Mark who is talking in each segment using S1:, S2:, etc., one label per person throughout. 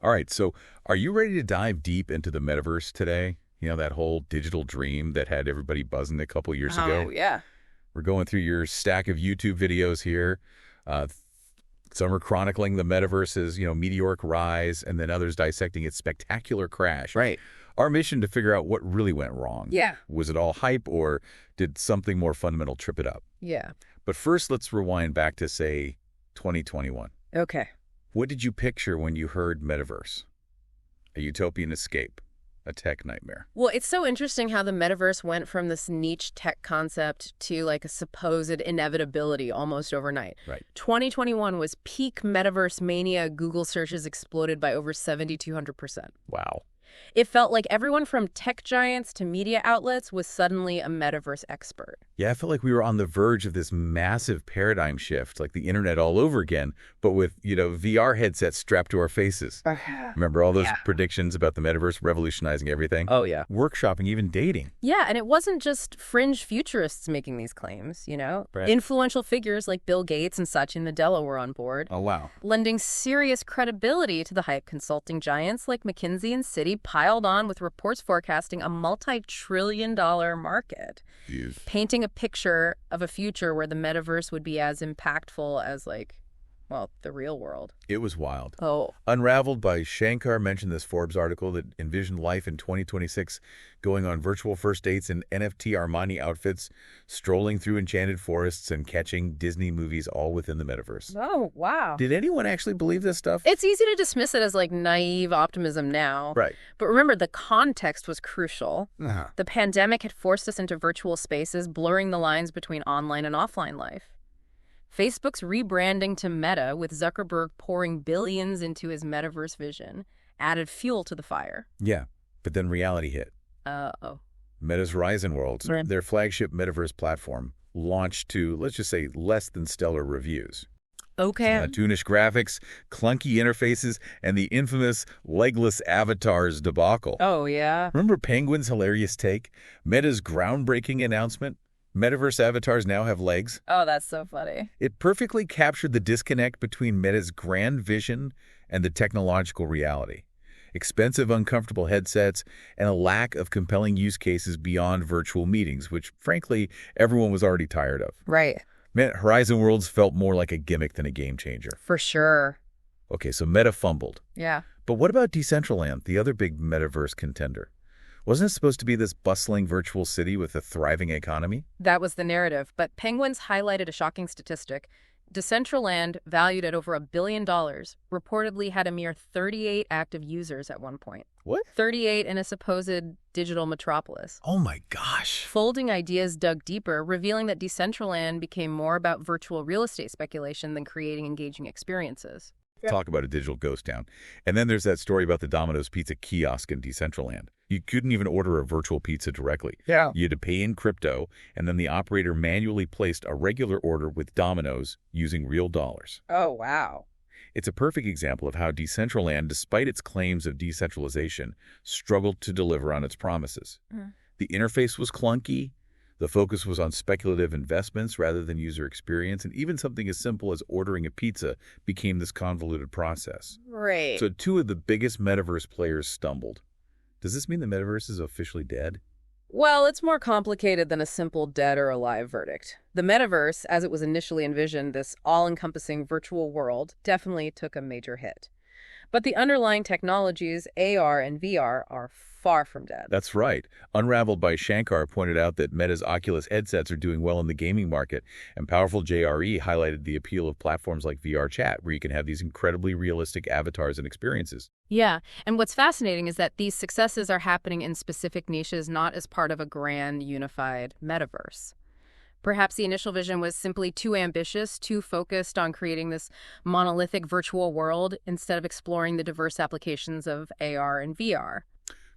S1: All right, so are you ready to dive deep into the metaverse today? You know, that whole digital dream that had everybody buzzing a couple years ago?
S2: Oh, yeah.
S1: We're going through your stack of YouTube videos here. Uh, some are chronicling the metaverse's, meteoric rise, and then others dissecting its spectacular crash.
S2: Right.
S1: Our mission to figure out what really went wrong.
S2: Yeah.
S1: Was it all hype, or did something more fundamental trip it up?
S2: Yeah.
S1: But first, let's rewind back to, say, 2021.
S2: Okay.
S1: What did you picture when you heard metaverse? A utopian escape, a tech nightmare.
S2: Well, it's so interesting how the metaverse went from this niche tech concept to like a supposed inevitability almost overnight.
S1: Right.
S2: 2021 was peak metaverse mania. Google searches exploded by over 7,200%.
S1: Wow.
S2: It felt like everyone from tech giants to media outlets was suddenly a metaverse expert.
S1: Yeah, I felt like we were on the verge of this massive paradigm shift, like the internet all over again, but with, VR headsets strapped to our faces. Remember all those predictions about the metaverse revolutionizing everything?
S2: Oh, yeah.
S1: Workshopping, even dating.
S2: Yeah, and it wasn't just fringe futurists making these claims,
S1: Right.
S2: Influential figures like Bill Gates and Satya Nadella were on board,
S1: Oh, wow.
S2: lending serious credibility to the hype. Consulting giants like McKinsey and Citi piled on with reports forecasting a multi-trillion-dollar market,
S1: Jeez.
S2: painting a picture of a future where the metaverse would be as impactful as, the real world.
S1: It was wild.
S2: Oh.
S1: Unraveled by Shankar mentioned this Forbes article that envisioned life in 2026 going on virtual first dates in NFT Armani outfits, strolling through enchanted forests, and catching Disney movies all within the metaverse.
S2: Oh, wow.
S1: Did anyone actually believe this stuff?
S2: It's easy to dismiss it as naive optimism now.
S1: Right.
S2: But remember, the context was crucial.
S1: Uh-huh.
S2: The pandemic had forced us into virtual spaces, blurring the lines between online and offline life. Facebook's rebranding to Meta, with Zuckerberg pouring billions into his metaverse vision, added fuel to the fire.
S1: Yeah, but then reality hit.
S2: Oh.
S1: Meta's Horizon Worlds,
S2: Right.
S1: their flagship metaverse platform, launched to, let's just say, less than stellar reviews.
S2: Okay.
S1: Cartoonish graphics, clunky interfaces, and the infamous legless avatars debacle.
S2: Oh, yeah.
S1: Remember Penguin's hilarious take? Meta's groundbreaking announcement? Metaverse avatars now have legs.
S2: Oh, that's so funny.
S1: It perfectly captured the disconnect between Meta's grand vision and the technological reality. Expensive, uncomfortable headsets, and a lack of compelling use cases beyond virtual meetings, which, frankly, everyone was already tired of.
S2: Right.
S1: Horizon Worlds felt more like a gimmick than a game changer.
S2: For sure.
S1: Okay, so Meta fumbled.
S2: Yeah.
S1: But what about Decentraland, the other big metaverse contender? Wasn't it supposed to be this bustling virtual city with a thriving economy?
S2: That was the narrative, but Penguins highlighted a shocking statistic. Decentraland, valued at over $1 billion, reportedly had a mere 38 active users at one point.
S1: What?
S2: 38 in a supposed digital metropolis.
S1: Oh my gosh.
S2: Folding Ideas dug deeper, revealing that Decentraland became more about virtual real estate speculation than creating engaging experiences.
S1: Talk about a digital ghost town. And then there's that story about the Domino's pizza kiosk in Decentraland. You couldn't even order a virtual pizza directly.
S2: Yeah.
S1: You had to pay in crypto, and then the operator manually placed a regular order with Domino's using real dollars.
S2: Oh, wow.
S1: It's a perfect example of how Decentraland, despite its claims of decentralization, struggled to deliver on its promises. The interface was clunky. The focus was on speculative investments rather than user experience, and even something as simple as ordering a pizza became this convoluted process.
S2: Right.
S1: So two of the biggest metaverse players stumbled. Does this mean the metaverse is officially dead?
S2: Well, it's more complicated than a simple dead or alive verdict. The metaverse, as it was initially envisioned, this all-encompassing virtual world, definitely took a major hit. But the underlying technologies, AR and VR, are far from dead.
S1: That's right. Unraveled by Shankar pointed out that Meta's Oculus headsets are doing well in the gaming market, and Powerful JRE highlighted the appeal of platforms like VR Chat, where you can have these incredibly realistic avatars and experiences.
S2: Yeah, and what's fascinating is that these successes are happening in specific niches, not as part of a grand, unified metaverse. Perhaps the initial vision was simply too ambitious, too focused on creating this monolithic virtual world instead of exploring the diverse applications of AR and VR.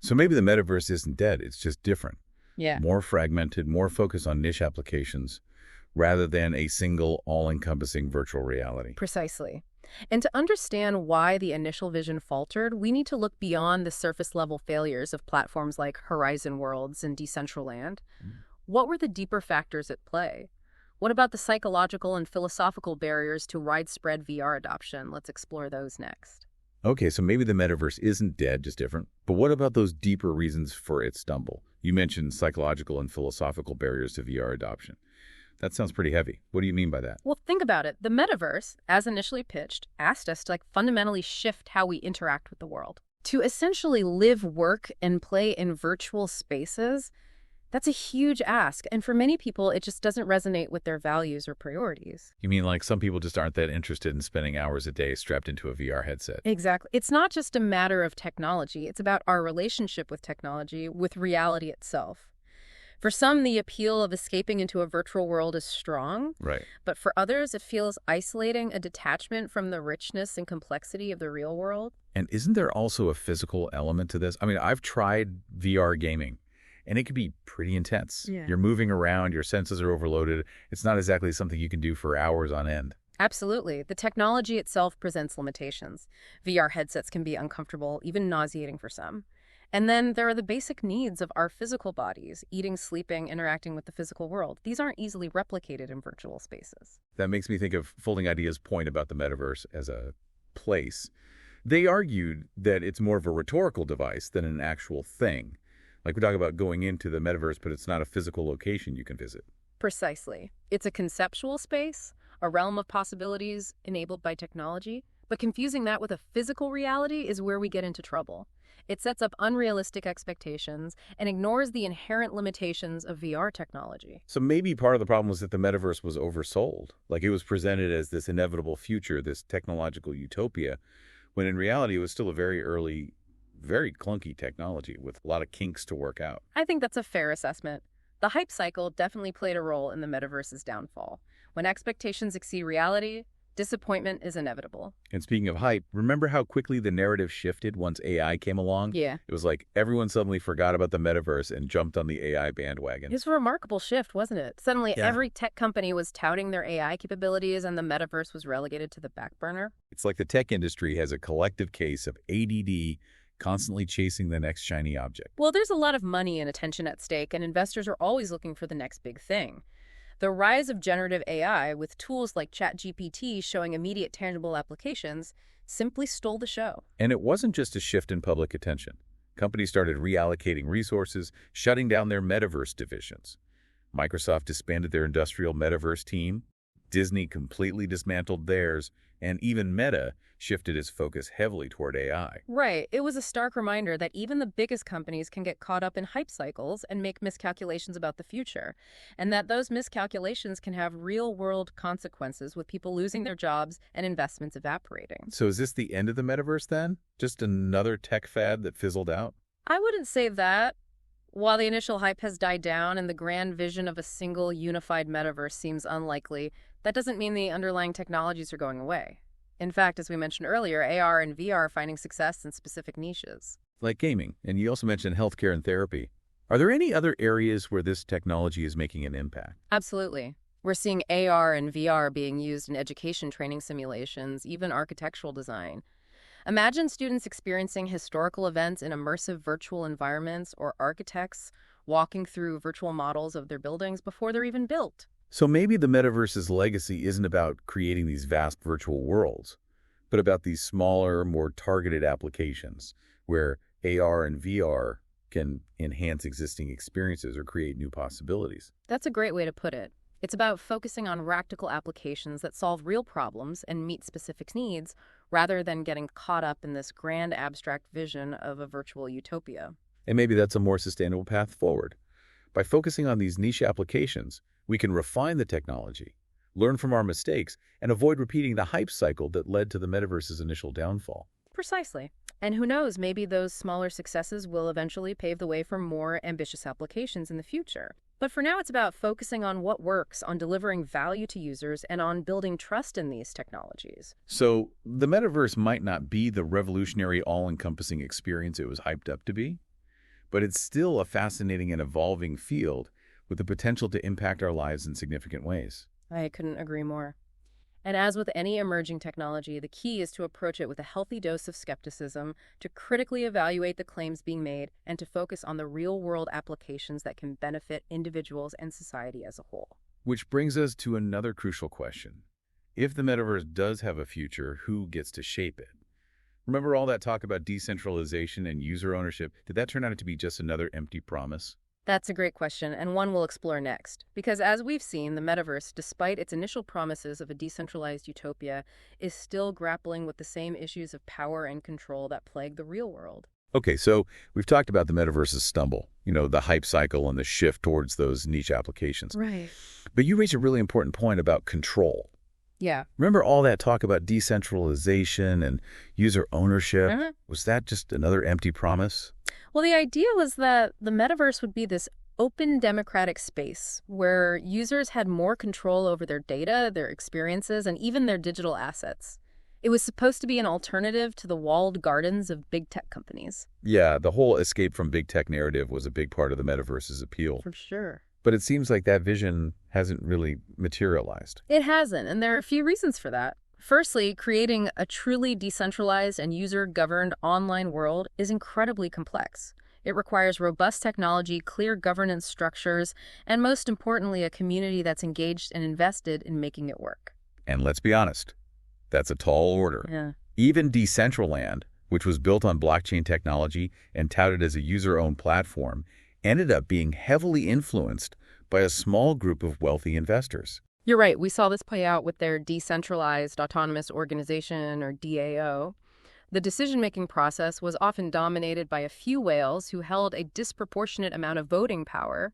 S1: So maybe the metaverse isn't dead, it's just different.
S2: Yeah.
S1: More fragmented, more focused on niche applications, rather than a single, all-encompassing virtual reality.
S2: Precisely. And to understand why the initial vision faltered, we need to look beyond the surface-level failures of platforms like Horizon Worlds and Decentraland. What were the deeper factors at play? What about the psychological and philosophical barriers to widespread VR adoption? Let's explore those next.
S1: Okay, so maybe the metaverse isn't dead, just different. But what about those deeper reasons for its stumble? You mentioned psychological and philosophical barriers to VR adoption. That sounds pretty heavy. What do you mean by that?
S2: Well, think about it. The metaverse, as initially pitched, asked us to fundamentally shift how we interact with the world. To essentially live, work, and play in virtual spaces, that's a huge ask. And for many people, it just doesn't resonate with their values or priorities.
S1: You mean like some people just aren't that interested in spending hours a day strapped into a VR headset?
S2: Exactly. It's not just a matter of technology. It's about our relationship with technology, with reality itself. For some, the appeal of escaping into a virtual world is strong.
S1: Right.
S2: But for others, it feels isolating, a detachment from the richness and complexity of the real world.
S1: And isn't there also a physical element to this? I mean, I've tried VR gaming, and it can be pretty intense.
S2: Yeah.
S1: You're moving around, your senses are overloaded. It's not exactly something you can do for hours on end.
S2: Absolutely. The technology itself presents limitations. VR headsets can be uncomfortable, even nauseating for some. And then there are the basic needs of our physical bodies, eating, sleeping, interacting with the physical world. These aren't easily replicated in virtual spaces.
S1: That makes me think of Folding Ideas' point about the metaverse as a place. They argued that it's more of a rhetorical device than an actual thing. Like we talk about going into the metaverse, but it's not a physical location you can visit.
S2: Precisely. It's a conceptual space, a realm of possibilities enabled by technology, but confusing that with a physical reality is where we get into trouble. It sets up unrealistic expectations and ignores the inherent limitations of VR technology.
S1: So maybe part of the problem was that the metaverse was oversold. Like it was presented as this inevitable future, this technological utopia, when in reality it was still a very early, very clunky technology with a lot of kinks to work out.
S2: I think that's a fair assessment. The hype cycle definitely played a role in the metaverse's downfall. When expectations exceed reality, disappointment is inevitable.
S1: And speaking of hype, remember how quickly the narrative shifted once AI came along?
S2: Yeah.
S1: It was like everyone suddenly forgot about the metaverse and jumped on the AI bandwagon.
S2: It was a remarkable shift, wasn't it? Suddenly,
S1: Yeah.
S2: every tech company was touting their AI capabilities and the metaverse was relegated to the back burner.
S1: It's like the tech industry has a collective case of ADD, constantly chasing the next shiny object.
S2: Well, there's a lot of money and attention at stake, and investors are always looking for the next big thing. The rise of generative AI, with tools like ChatGPT showing immediate tangible applications, simply stole the show.
S1: And it wasn't just a shift in public attention. Companies started reallocating resources, shutting down their metaverse divisions. Microsoft disbanded their industrial metaverse team, Disney completely dismantled theirs, and even Meta shifted its focus heavily toward AI.
S2: Right. It was a stark reminder that even the biggest companies can get caught up in hype cycles and make miscalculations about the future, and that those miscalculations can have real-world consequences with people losing their jobs and investments evaporating.
S1: So is this the end of the metaverse then? Just another tech fad that fizzled out?
S2: I wouldn't say that. While the initial hype has died down and the grand vision of a single unified metaverse seems unlikely, that doesn't mean the underlying technologies are going away. In fact, as we mentioned earlier, AR and VR are finding success in specific niches.
S1: Like gaming, and you also mentioned healthcare and therapy. Are there any other areas where this technology is making an impact?
S2: Absolutely. We're seeing AR and VR being used in education training simulations, even architectural design. Imagine students experiencing historical events in immersive virtual environments, or architects walking through virtual models of their buildings before they're even built.
S1: So maybe the metaverse's legacy isn't about creating these vast virtual worlds, but about these smaller, more targeted applications where AR and VR can enhance existing experiences or create new possibilities.
S2: That's a great way to put it. It's about focusing on practical applications that solve real problems and meet specific needs, rather than getting caught up in this grand abstract vision of a virtual utopia.
S1: And maybe that's a more sustainable path forward. By focusing on these niche applications, we can refine the technology, learn from our mistakes, and avoid repeating the hype cycle that led to the metaverse's initial downfall.
S2: Precisely. And who knows, maybe those smaller successes will eventually pave the way for more ambitious applications in the future. But for now, it's about focusing on what works, on delivering value to users, and on building trust in these technologies.
S1: So the metaverse might not be the revolutionary, all-encompassing experience it was hyped up to be, but it's still a fascinating and evolving field with the potential to impact our lives in significant ways.
S2: I couldn't agree more. And as with any emerging technology, the key is to approach it with a healthy dose of skepticism, to critically evaluate the claims being made, and to focus on the real-world applications that can benefit individuals and society as a whole.
S1: Which brings us to another crucial question. If the metaverse does have a future, who gets to shape it? Remember all that talk about decentralization and user ownership? Did that turn out to be just another empty promise?
S2: That's a great question, and one we'll explore next. Because as we've seen, the metaverse, despite its initial promises of a decentralized utopia, is still grappling with the same issues of power and control that plague the real world.
S1: Okay, so we've talked about the metaverse's stumble, the hype cycle and the shift towards those niche applications.
S2: Right.
S1: But you raised a really important point about control.
S2: Yeah.
S1: Remember all that talk about decentralization and user ownership? Was that just another empty promise?
S2: Well, the idea was that the metaverse would be this open democratic space where users had more control over their data, their experiences, and even their digital assets. It was supposed to be an alternative to the walled gardens of big tech companies.
S1: Yeah, the whole escape from big tech narrative was a big part of the metaverse's appeal.
S2: For sure.
S1: But it seems like that vision hasn't really materialized.
S2: It hasn't, and there are a few reasons for that. Firstly, creating a truly decentralized and user-governed online world is incredibly complex. It requires robust technology, clear governance structures, and most importantly, a community that's engaged and invested in making it work.
S1: And let's be honest, that's a tall order.
S2: Yeah.
S1: Even Decentraland, which was built on blockchain technology and touted as a user-owned platform, ended up being heavily influenced by a small group of wealthy investors.
S2: You're right. We saw this play out with their Decentralized Autonomous Organization, or DAO. The decision-making process was often dominated by a few whales who held a disproportionate amount of voting power.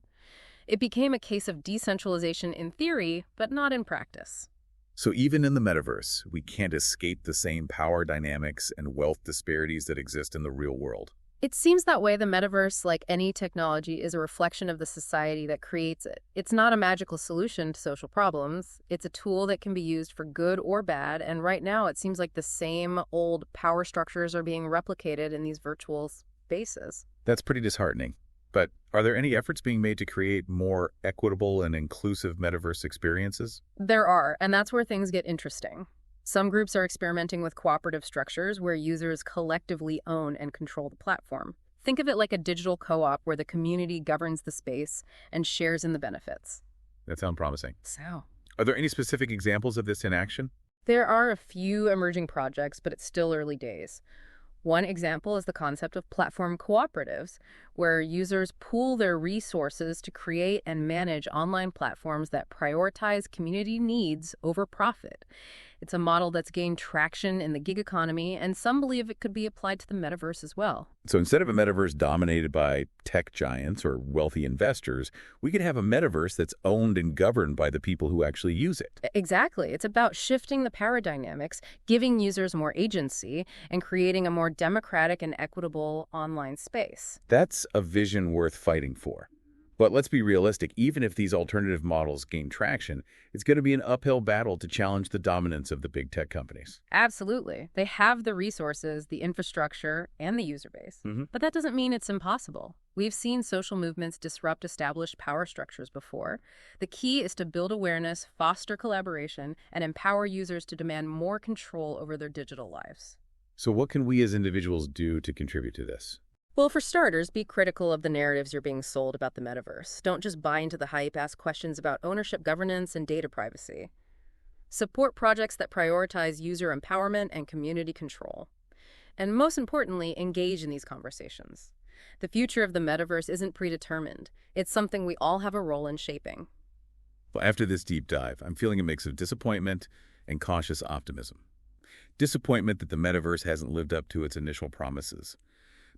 S2: It became a case of decentralization in theory, but not in practice.
S1: So even in the metaverse, we can't escape the same power dynamics and wealth disparities that exist in the real world.
S2: It seems that way. The metaverse, like any technology, is a reflection of the society that creates it. It's not a magical solution to social problems. It's a tool that can be used for good or bad, and right now it seems like the same old power structures are being replicated in these virtual spaces.
S1: That's pretty disheartening. But are there any efforts being made to create more equitable and inclusive metaverse experiences?
S2: There are, and that's where things get interesting. Some groups are experimenting with cooperative structures where users collectively own and control the platform. Think of it like a digital co-op where the community governs the space and shares in the benefits.
S1: That sounds promising.
S2: So,
S1: Are there any specific examples of this in action?
S2: there are a few emerging projects, but it's still early days. One example is the concept of platform cooperatives, where users pool their resources to create and manage online platforms that prioritize community needs over profit. It's a model that's gained traction in the gig economy, and some believe it could be applied to the metaverse as well.
S1: So instead of a metaverse dominated by tech giants or wealthy investors, we could have a metaverse that's owned and governed by the people who actually use it.
S2: Exactly. It's about shifting the power dynamics, giving users more agency, and creating a more democratic and equitable online space.
S1: That's a vision worth fighting for. But let's be realistic, even if these alternative models gain traction, it's going to be an uphill battle to challenge the dominance of the big tech companies.
S2: Absolutely. They have the resources, the infrastructure, and the user base. But that doesn't mean it's impossible. We've seen social movements disrupt established power structures before. The key is to build awareness, foster collaboration, and empower users to demand more control over their digital lives.
S1: So what can we as individuals do to contribute to this?
S2: Well, for starters, be critical of the narratives you're being sold about the metaverse. Don't just buy into the hype, ask questions about ownership, governance, and data privacy. Support projects that prioritize user empowerment and community control. And most importantly, engage in these conversations. The future of the metaverse isn't predetermined. It's something we all have a role in shaping.
S1: Well, after this deep dive, I'm feeling a mix of disappointment and cautious optimism. Disappointment that the metaverse hasn't lived up to its initial promises,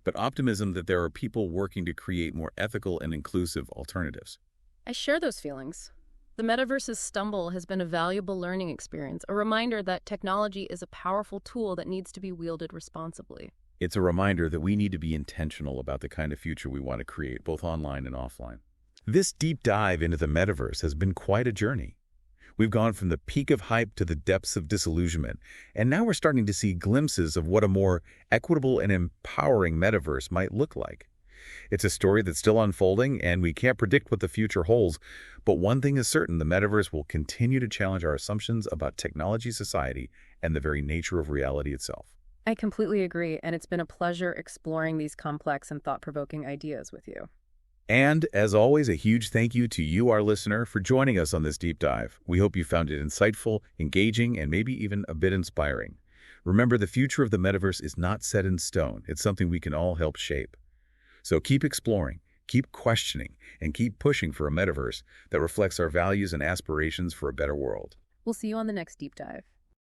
S1: but optimism that there are people working to create more ethical and inclusive alternatives.
S2: I share those feelings. The metaverse's stumble has been a valuable learning experience, a reminder that technology is a powerful tool that needs to be wielded responsibly.
S1: It's a reminder that we need to be intentional about the kind of future we want to create, both online and offline. This deep dive into the metaverse has been quite a journey. We've gone from the peak of hype to the depths of disillusionment, and now we're starting to see glimpses of what a more equitable and empowering metaverse might look like. It's a story that's still unfolding, and we can't predict what the future holds, but one thing is certain: the metaverse will continue to challenge our assumptions about technology, society, and the very nature of reality itself.
S2: I completely agree, and it's been a pleasure exploring these complex and thought-provoking ideas with you.
S1: And, as always, a huge thank you to you, our listener, for joining us on this deep dive. We hope you found it insightful, engaging, and maybe even a bit inspiring. Remember, the future of the metaverse is not set in stone. It's something we can all help shape. So keep exploring, keep questioning, and keep pushing for a metaverse that reflects our values and aspirations for a better world.
S2: We'll see you on the next deep dive.